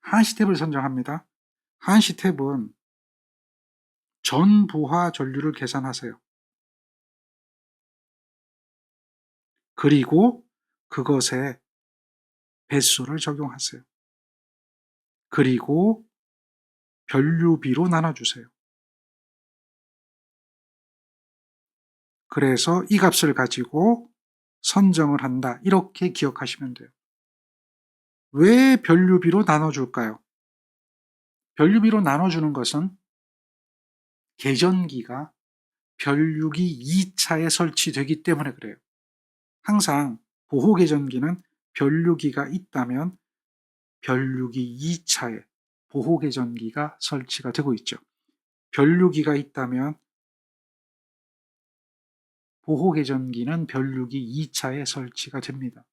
한시 탭을 선정합니다. 한시 탭은 전 부하 전류를 계산하세요. 그리고 그것에 배수를 적용하세요. 그리고 변류비로 나눠주세요. 그래서 이 값을 가지고 선정을 한다. 이렇게 기억하시면 돼요. 왜 변류비로 나눠줄까요? 변류비로 나눠주는 것은 계전기가 변류기 2차에 설치되기 때문에 그래요. 항상 보호계전기는 변류기가 있다면 변류기 2차에 보호계전기가 설치가 되고 있죠. 변류기가 있다면 보호계전기는 변류기 2차에 설치가 됩니다.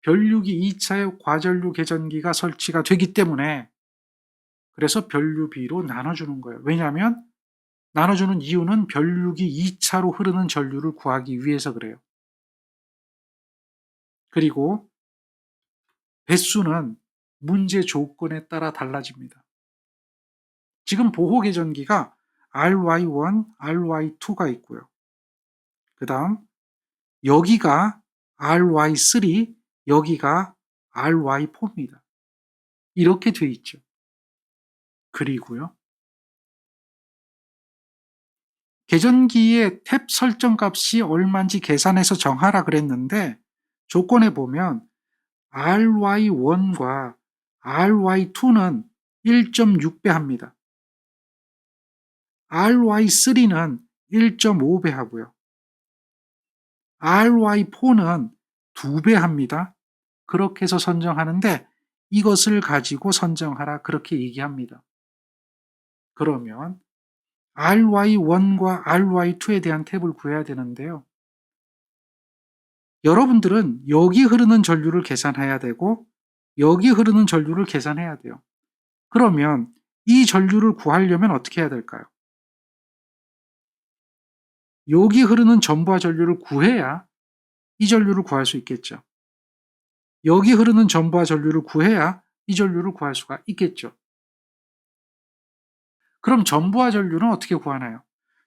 변류기 2차에 과전류 계전기가 설치가 되기 때문에 그래서 변류비로 나눠주는 거예요. 왜냐하면 나눠주는 이유는 변류기 2차로 흐르는 전류를 구하기 위해서 그래요. 그리고 배수는 문제 조건에 따라 달라집니다. 지금 보호계전기가 RY1, RY2가 있고요. 그 다음 여기가 RY3, 여기가 RY4입니다. 이렇게 돼 있죠. 그리고요. 계전기의 탭 설정 값이 얼마인지 계산해서 정하라 그랬는데 조건에 보면 RY1과 RY2는 1.6배 합니다. RY3는 1.5배 하고요. RY4는 2배 합니다. 그렇게 해서 선정하는데 이것을 가지고 선정하라 그렇게 얘기합니다. 그러면 RY1과 RY2에 대한 탭을 구해야 되는데요. 여러분들은 여기 흐르는 전류를 계산해야 되고 여기 흐르는 전류를 계산해야 돼요. 그러면 이 전류를 구하려면 어떻게 해야 될까요? 여기 흐르는 전부하 전류를 구해야 이 전류를 구할 수 있겠죠. 여기 흐르는 전부하 전류를 구해야 이 전류를 구할 수가 있겠죠. 그럼 전부하 전류는 어떻게 구하나요?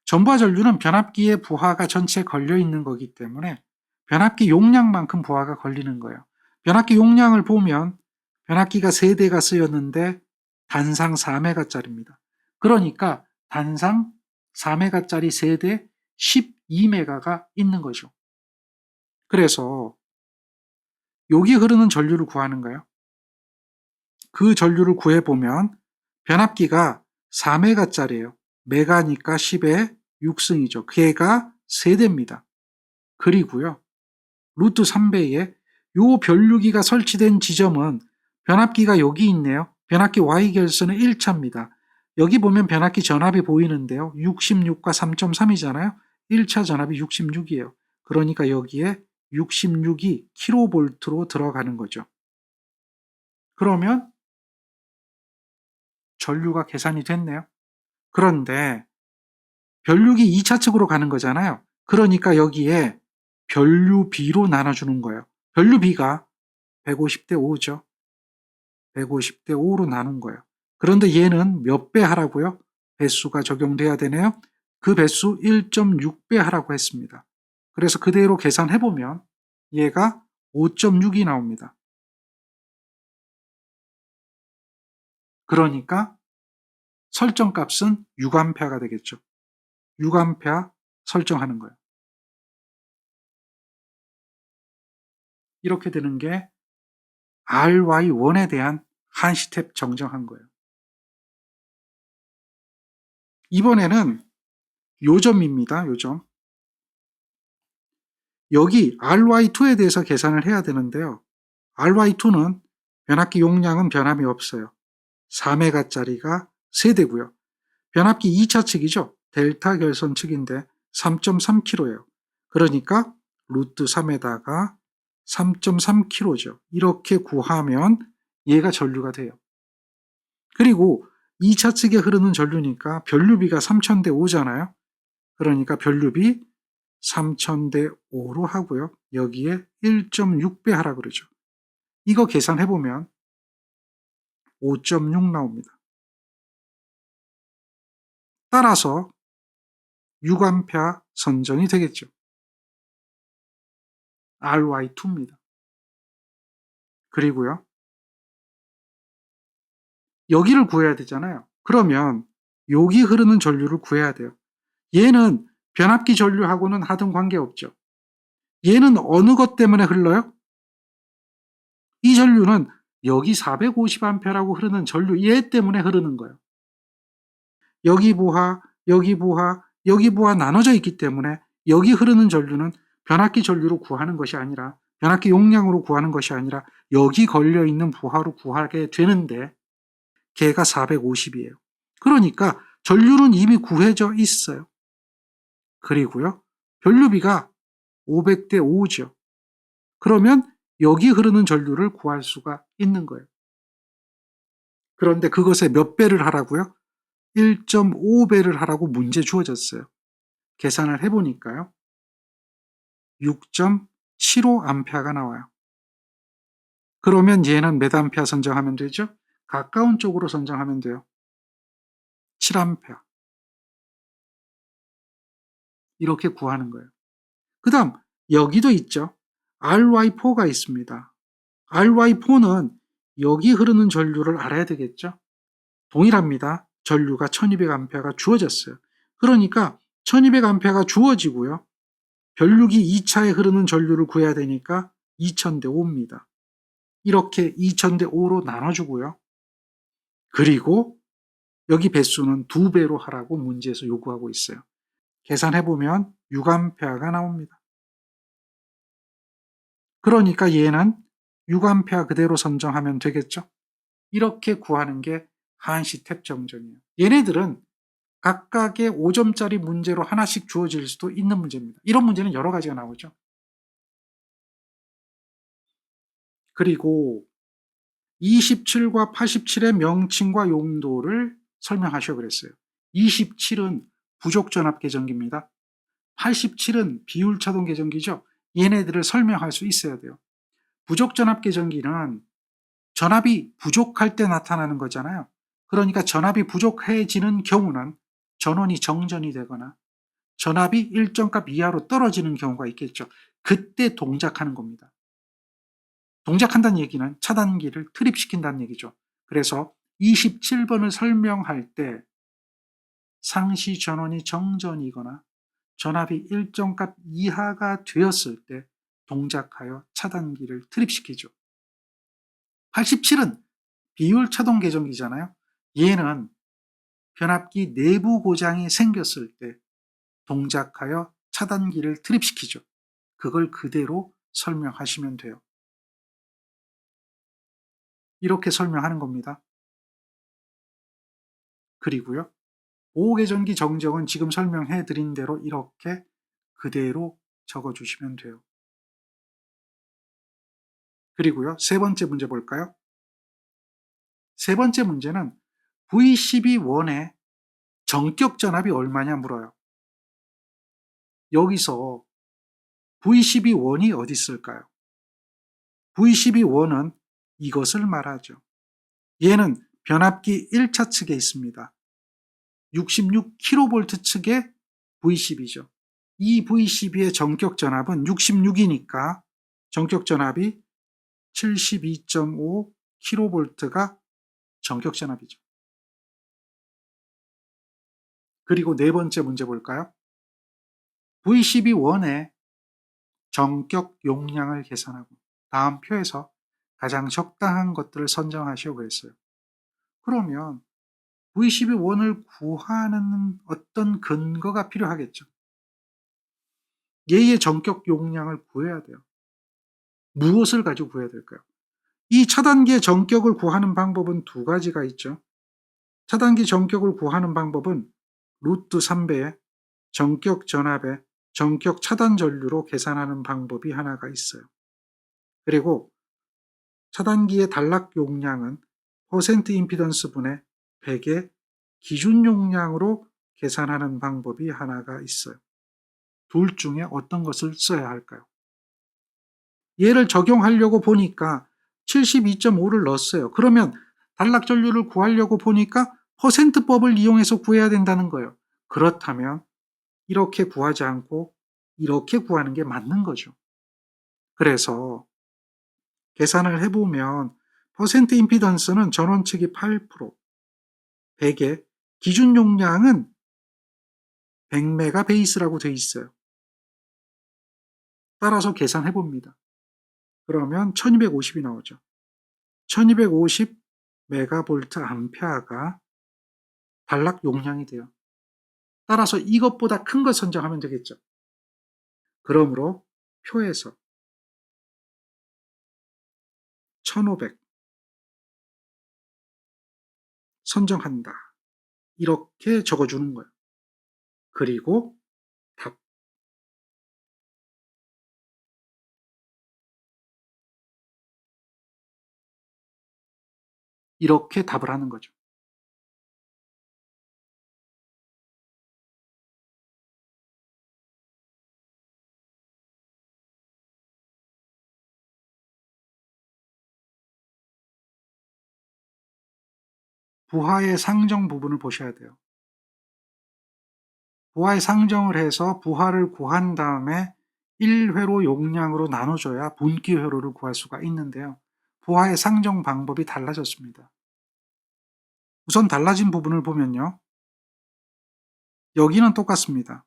전부하 전류는 변압기에 부하가 전체 걸려 있는 거기 때문에 변압기 용량만큼 부하가 걸리는 거예요. 변압기 용량을 보면 변압기가 3대가 쓰였는데 단상 4메가짜리입니다. 그러니까 단상 4메가짜리 3대 12메가가 있는 거죠. 그래서 여기 흐르는 전류를 구하는 거예요. 그 전류를 구해보면 변압기가 4메가짜리예요. 메가니까 10의 6승이죠. 걔가 3대입니다. 그리고요. 루트 3배에 요 변류기가 설치된 지점은 변압기가 여기 있네요. 변압기 Y결선은 1차입니다. 여기 보면 변압기 전압이 보이는데요. 66과 3.3이잖아요. 1차 전압이 66이에요. 그러니까 여기에 66이 kV로 들어가는 거죠. 그러면 전류가 계산이 됐네요. 그런데 변류기 2차 측으로 가는 거잖아요. 그러니까 여기에 변류비로 나눠주는 거예요. 변류비가 150대 5죠. 150대 5로 나눈 거예요. 그런데 얘는 몇 배 하라고요? 배수가 적용돼야 되네요. 그 배수 1.6배 하라고 했습니다. 그래서 그대로 계산해보면 얘가 5.6이 나옵니다. 그러니까 설정값은 6A가 되겠죠. 6A 설정하는 거예요. 이렇게 되는 게 RY1에 대한 한시 탭 정정한 거예요. 이번에는 요점입니다. 요점. 여기 RY2에 대해서 계산을 해야 되는데요. RY2는 변압기 용량은 변함이 없어요. 4메가짜리가 3대고요. 변압기 2차 측이죠. 델타 결선 측인데 3.3kg예요. 그러니까 루트 3에다가 3.3kg죠. 이렇게 구하면 얘가 전류가 돼요. 그리고 2차 측에 흐르는 전류니까 변류비가 3000대 5잖아요. 그러니까 변류비 3000대 5로 하고요. 여기에 1.6배 하라 그러죠. 이거 계산해보면 5.6 나옵니다. 따라서 6A 선정이 되겠죠. RY2입니다. 그리고요. 여기를 구해야 되잖아요. 그러면 여기 흐르는 전류를 구해야 돼요. 얘는 변압기 전류하고는 하등 관계없죠. 얘는 어느 것 때문에 흘러요? 이 전류는 여기 450A라고 흐르는 전류 얘 때문에 흐르는 거예요. 여기 부하, 여기 부하, 여기 부하 나눠져 있기 때문에 여기 흐르는 전류는 변압기 전류로 구하는 것이 아니라 변압기 용량으로 구하는 것이 아니라 여기 걸려있는 부하로 구하게 되는데 걔가 450이에요. 그러니까 전류는 이미 구해져 있어요. 그리고요. 변류비가 500대 5죠. 그러면 여기 흐르는 전류를 구할 수가 있는 거예요. 그런데 그것에 몇 배를 하라고요? 1.5배를 하라고 문제 주어졌어요. 계산을 해보니까요. 6.75A가 나와요. 그러면 얘는 몇 암페어 선정하면 되죠? 가까운 쪽으로 선정하면 돼요. 7A. 이렇게 구하는 거예요. 그 다음 여기도 있죠. RY4가 있습니다. RY4는 여기 흐르는 전류를 알아야 되겠죠. 동일합니다. 전류가 1200A가 주어졌어요. 그러니까 1200A가 주어지고요. 변류기 2차에 흐르는 전류를 구해야 되니까 2000대 5입니다. 이렇게 2000대 5로 나눠주고요. 그리고 여기 배수는 2배로 하라고 문제에서 요구하고 있어요. 계산해보면 6A가 나옵니다. 그러니까 얘는 6A 그대로 선정하면 되겠죠. 이렇게 구하는 게 한시 탭 정정이에요. 얘네들은 각각의 5점짜리 문제로 하나씩 주어질 수도 있는 문제입니다. 이런 문제는 여러 가지가 나오죠. 그리고 27과 87의 명칭과 용도를 설명하셔 그랬어요. 27은 부족전압 계전기입니다. 87은 비율차동 계전기죠. 얘네들을 설명할 수 있어야 돼요. 부족전압 계전기는 전압이 부족할 때 나타나는 거잖아요. 그러니까 전압이 부족해지는 경우는 전원이 정전이 되거나 전압이 일정 값 이하로 떨어지는 경우가 있겠죠. 그때 동작하는 겁니다. 동작한다는 얘기는 차단기를 트립시킨다는 얘기죠. 그래서 27번을 설명할 때 상시 전원이 정전이거나 전압이 일정 값 이하가 되었을 때 동작하여 차단기를 트립시키죠. 87은 비율 차동 계전기잖아요. 얘는 변압기 내부 고장이 생겼을 때 동작하여 차단기를 트립시키죠. 그걸 그대로 설명하시면 돼요. 이렇게 설명하는 겁니다. 그리고요. 보호계전기 정정은 지금 설명해 드린 대로 이렇게 그대로 적어주시면 돼요. 그리고요. 세 번째 문제 볼까요? 세 번째 문제는 V12원의 정격 전압이 얼마냐 물어요. 여기서 V12원이 어디 있을까요? V12원은 이것을 말하죠. 얘는 변압기 1차 측에 있습니다. 66kV 측에 V12죠. 이 V12의 정격 전압은 66이니까 정격 전압이 72.5kV가 정격 전압이죠. 그리고 네 번째 문제 볼까요? V12원의 정격 용량을 계산하고 다음 표에서 가장 적당한 것들을 선정하시오 그랬어요. 그러면 V12원을 구하는 어떤 근거가 필요하겠죠. 얘의 정격 용량을 구해야 돼요. 무엇을 가지고 구해야 될까요? 이 차단기의 정격을 구하는 방법은 두 가지가 있죠. 차단기 정격을 구하는 방법은 루트 3배의 정격 전압의 정격 차단 전류로 계산하는 방법이 하나가 있어요. 그리고 차단기의 단락 용량은 퍼센트 임피던스 분의 100의 기준 용량으로 계산하는 방법이 하나가 있어요. 둘 중에 어떤 것을 써야 할까요? 얘를 적용하려고 보니까 72.5를 넣었어요. 그러면 단락 전류를 구하려고 보니까 퍼센트법을 이용해서 구해야 된다는 거예요. 그렇다면 이렇게 구하지 않고 이렇게 구하는 게 맞는 거죠. 그래서 계산을 해보면 퍼센트 임피던스는 전원 측이 8%, 100에 기준 용량은 100메가 베이스라고 되어 있어요. 따라서 계산해 봅니다. 그러면 1250이 나오죠. 1250 메가볼트 암페어가 단락 용량이 돼요. 따라서 이것보다 큰 걸 선정하면 되겠죠. 그러므로 표에서 1500 선정한다. 이렇게 적어주는 거예요. 그리고 답. 이렇게 답을 하는 거죠. 부하의 상정 부분을 보셔야 돼요. 부하의 상정을 해서 부하를 구한 다음에 1회로 용량으로 나눠줘야 분기 회로를 구할 수가 있는데요. 부하의 상정 방법이 달라졌습니다. 우선 달라진 부분을 보면요. 여기는 똑같습니다.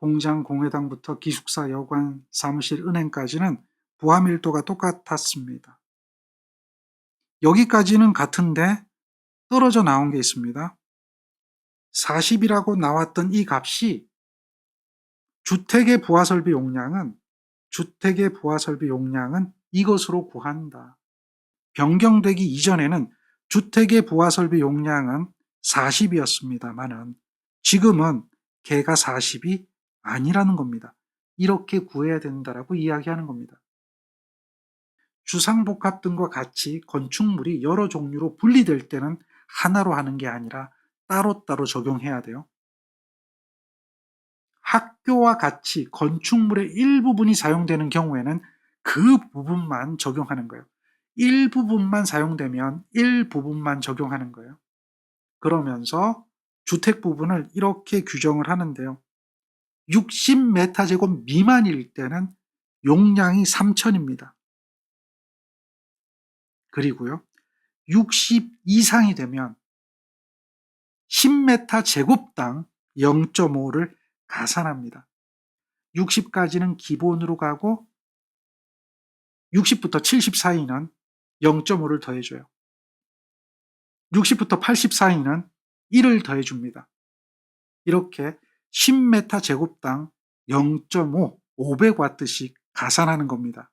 공장, 공회당부터 기숙사, 여관, 사무실, 은행까지는 부하 밀도가 똑같았습니다. 여기까지는 같은데 떨어져 나온 게 있습니다. 40이라고 나왔던 이 값이 주택의 부하 설비 용량은 이것으로 구한다. 변경되기 이전에는 주택의 부하 설비 용량은 40이었습니다만은 지금은 걔가 40이 아니라는 겁니다. 이렇게 구해야 된다라고 이야기하는 겁니다. 주상복합 등과 같이 건축물이 여러 종류로 분리될 때는 하나로 하는 게 아니라 따로따로 적용해야 돼요. 학교와 같이 건축물의 일부분이 사용되는 경우에는 그 부분만 적용하는 거예요. 일부분만 사용되면 일부분만 적용하는 거예요. 그러면서 주택 부분을 이렇게 규정을 하는데요. 60m² 미만일 때는 용량이 3000입니다. 그리고요. 60 이상이 되면 10m²당 0.5를 가산합니다. 60까지는 기본으로 가고 60부터 70 사이는 0.5를 더해줘요. 60부터 80 사이는 1을 더해줍니다. 이렇게 10m²당 0.5, 500W씩 가산하는 겁니다.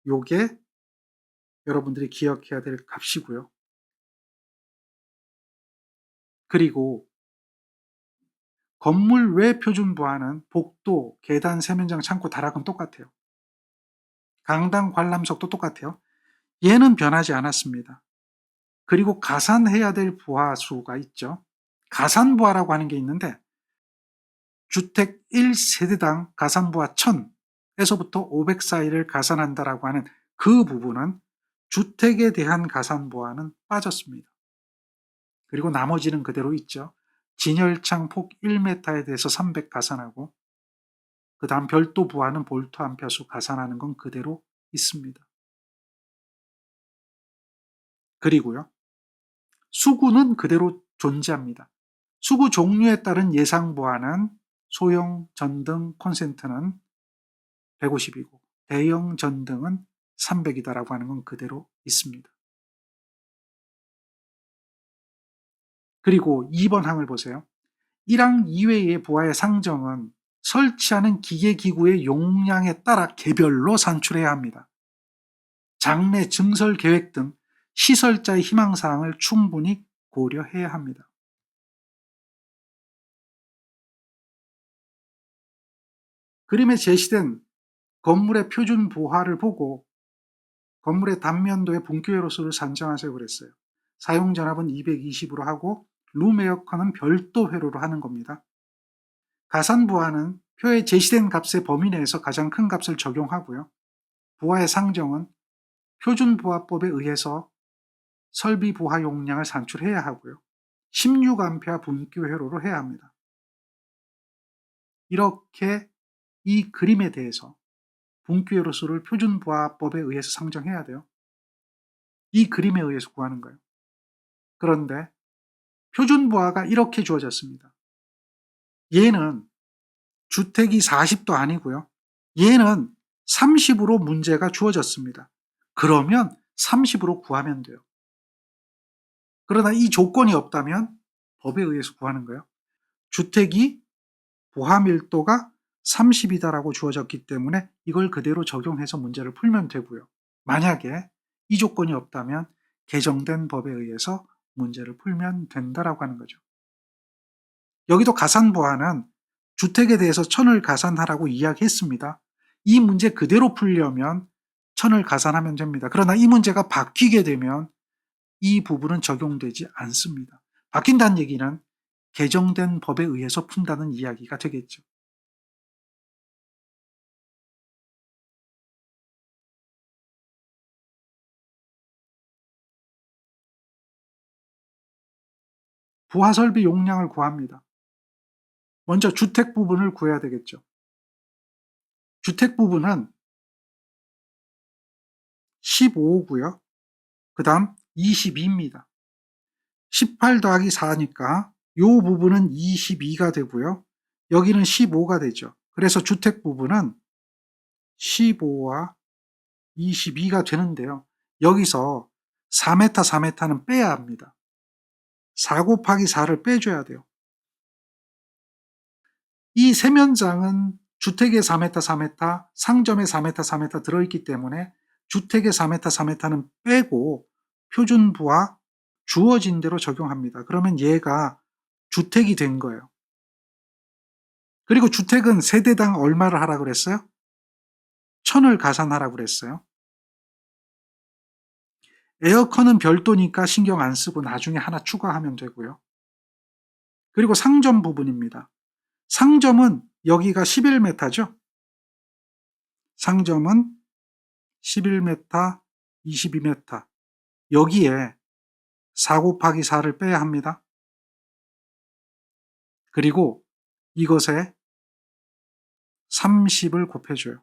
요게 여러분들이 기억해야 될 값이고요. 그리고 건물 외 표준 부하는 복도, 계단, 세면장, 창고, 다락은 똑같아요. 강당, 관람석도 똑같아요. 얘는 변하지 않았습니다. 그리고 가산해야 될 부하 수가 있죠. 가산부하라고 하는 게 있는데 주택 1세대당 가산부하 1000에서부터 500 사이를 가산한다라고 하는 그 부분은 주택에 대한 가산부하는 빠졌습니다. 그리고 나머지는 그대로 있죠. 진열창 폭 1m에 대해서 300 가산하고 그 다음 별도 부하는 볼트 암페어수 가산하는 건 그대로 있습니다. 그리고요. 수구는 그대로 존재합니다. 수구 종류에 따른 예상 부하는 소형, 전등, 콘센트는 150이고 대형 전등은 300이다라고 하는 건 그대로 있습니다. 그리고 2번 항을 보세요. 1항 이외의 부하의 상정은 설치하는 기계기구의 용량에 따라 개별로 산출해야 합니다. 장래 증설 계획 등 시설자의 희망사항을 충분히 고려해야 합니다. 그림에 제시된 건물의 표준 부하를 보고 건물의 단면도의 분기회로수를 산정하세요 그랬어요. 사용전압은 220으로 하고 룸 에어컨은 별도 회로로 하는 겁니다. 가산부하는 표에 제시된 값의 범위 내에서 가장 큰 값을 적용하고요. 부하의 상정은 표준부하법에 의해서 설비 부하 용량을 산출해야 하고요. 16A 분기 회로로 해야 합니다. 이렇게 이 그림에 대해서 분기 회로 수를 표준부하법에 의해서 상정해야 돼요. 이 그림에 의해서 구하는 거예요. 그런데 표준부하가 이렇게 주어졌습니다. 얘는 주택이 40도 아니고요. 얘는 30으로 문제가 주어졌습니다. 그러면 30으로 구하면 돼요. 그러나 이 조건이 없다면 법에 의해서 구하는 거예요. 주택이 부하 밀도가 30이다라고 주어졌기 때문에 이걸 그대로 적용해서 문제를 풀면 되고요. 만약에 이 조건이 없다면 개정된 법에 의해서 문제를 풀면 된다라고 하는 거죠. 여기도 가산부하는 주택에 대해서 1000을 가산하라고 이야기했습니다. 이 문제 그대로 풀려면 1000을 가산하면 됩니다. 그러나 이 문제가 바뀌게 되면 이 부분은 적용되지 않습니다. 바뀐다는 얘기는 개정된 법에 의해서 푼다는 이야기가 되겠죠. 부하설비 용량을 구합니다. 먼저 주택 부분을 구해야 되겠죠. 주택 부분은 15고요. 그 다음 22입니다. 18 더하기 4니까 이 부분은 22가 되고요. 여기는 15가 되죠. 그래서 주택 부분은 15와 22가 되는데요. 여기서 4m, 4m는 빼야 합니다. 4 곱하기 4를 빼줘야 돼요. 이 세면장은 주택에 4m, 4m, 상점에 4m, 4m 들어있기 때문에 주택에 4m, 4m는 빼고 표준부하 주어진 대로 적용합니다. 그러면 얘가 주택이 된 거예요. 그리고 주택은 세대당 얼마를 하라고 그랬어요? 1000을 가산하라고 그랬어요. 에어컨은 별도니까 신경 안 쓰고 나중에 하나 추가하면 되고요. 그리고 상점 부분입니다. 상점은 여기가 11m죠? 상점은 11m, 22m. 여기에 4 곱하기 4를 빼야 합니다. 그리고 이것에 30을 곱해줘요.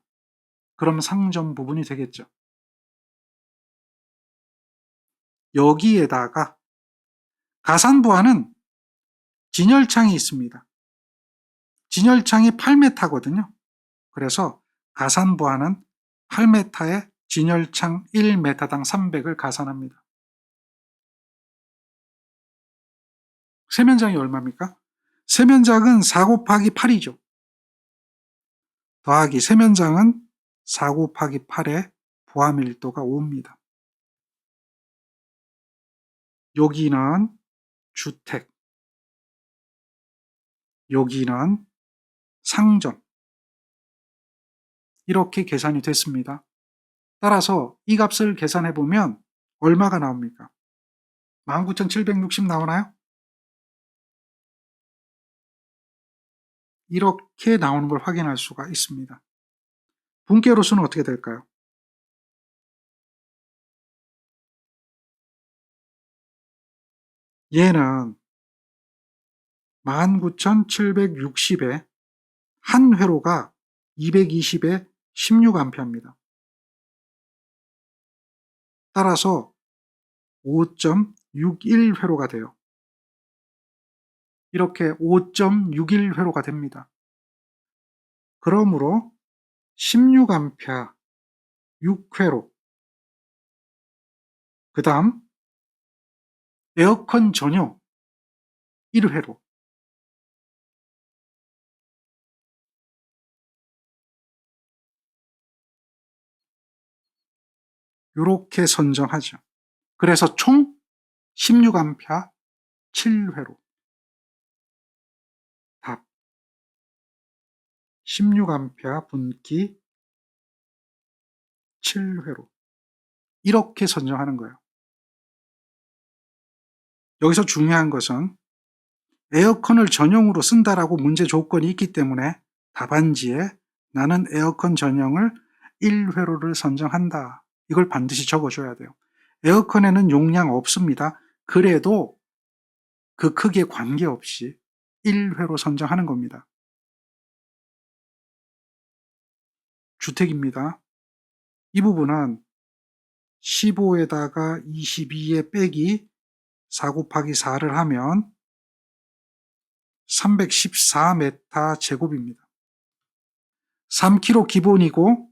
그럼 상점 부분이 되겠죠. 여기에다가 가산부하는 진열창이 있습니다. 진열창이 8m거든요. 그래서 가산부하는 8m에 진열창 1m당 300을 가산합니다. 세면장이 얼마입니까? 세면장은 4 곱하기 8이죠. 더하기 세면장은 4 곱하기 8에 부하 밀도가 5입니다. 여기는 주택, 여기는 상점. 이렇게 계산이 됐습니다. 따라서 이 값을 계산해 보면 얼마가 나옵니까? 19,760 나오나요? 이렇게 나오는 걸 확인할 수가 있습니다. 분기회로수는 어떻게 될까요? 얘는 19,760에 한 회로가 220에 16A입니다. 따라서 5.61회로가 돼요. 이렇게 5.61회로가 됩니다. 그러므로 16A 6회로, 그 다음 에어컨 전용 1회로, 이렇게 선정하죠. 그래서 총 16A 7회로. 답. 16A 분기 7회로. 이렇게 선정하는 거예요. 여기서 중요한 것은 에어컨을 전용으로 쓴다라고 문제 조건이 있기 때문에 답안지에 나는 에어컨 전용을 1회로를 선정한다. 이걸 반드시 적어줘야 돼요. 에어컨에는 용량 없습니다. 그래도 그 크기에 관계없이 1회로 선정하는 겁니다. 주택입니다. 이 부분은 15에다가 22에 빼기 4 곱하기 4를 하면 314m 제곱입니다. 3kg 기본이고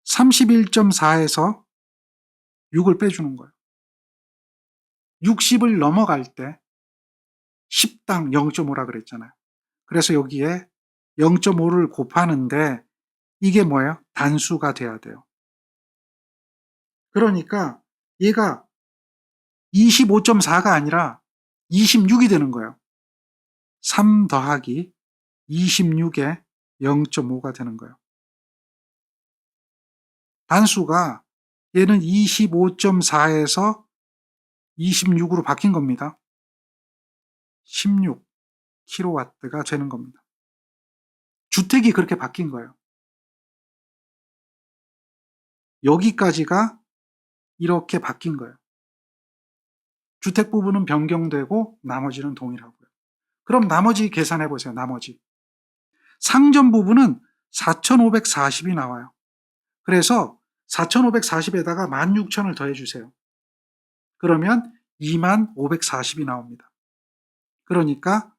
31.4에서 6을 빼주는 거예요. 60을 넘어갈 때 10당 0.5라 그랬잖아요. 그래서 여기에 0.5를 곱하는데 이게 뭐예요? 단수가 돼야 돼요. 그러니까 얘가 25.4가 아니라 26이 되는 거예요. 3 더하기 26에 0.5가 되는 거예요. 단수가 얘는 25.4에서 26으로 바뀐 겁니다. 16kW가 되는 겁니다. 주택이 그렇게 바뀐 거예요. 여기까지가 이렇게 바뀐 거예요. 주택 부분은 변경되고 나머지는 동일하고요. 그럼 나머지 계산해 보세요. 나머지. 상점 부분은 4,540이 나와요. 그래서 4,540에다가 16,000을 더해 주세요. 그러면 20,540이 나옵니다. 그러니까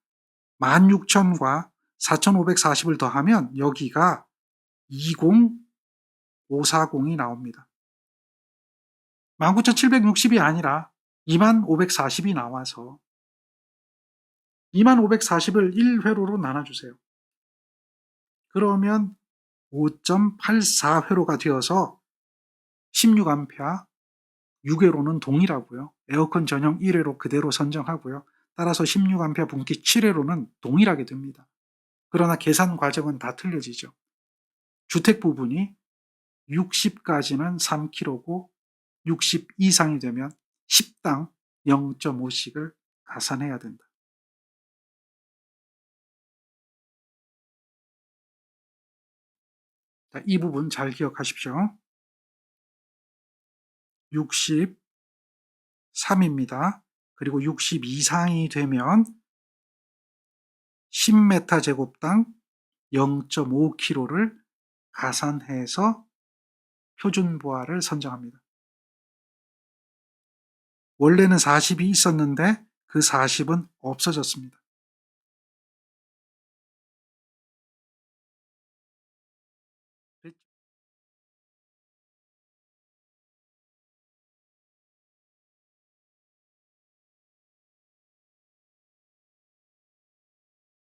16,000과 4,540을 더하면 여기가 20,540이 나옵니다. 19,760이 아니라 20,540이 나와서 20,540을 1회로로 나눠주세요. 그러면 5.84회로가 되어서 16A 6회로는 동일하고요. 에어컨 전용 1회로 그대로 선정하고요. 따라서 16A 분기 7회로는 동일하게 됩니다. 그러나 계산 과정은 다 틀려지죠. 주택 부분이 60까지는 3kg고 60 이상이 되면 10당 0.5씩을 가산해야 된다. 자, 이 부분 잘 기억하십시오. 63입니다. 그리고 60 이상이 되면 10m 제곱당 0.5kg를 가산해서 표준부하를 선정합니다. 원래는 40이 있었는데 그 40은 없어졌습니다.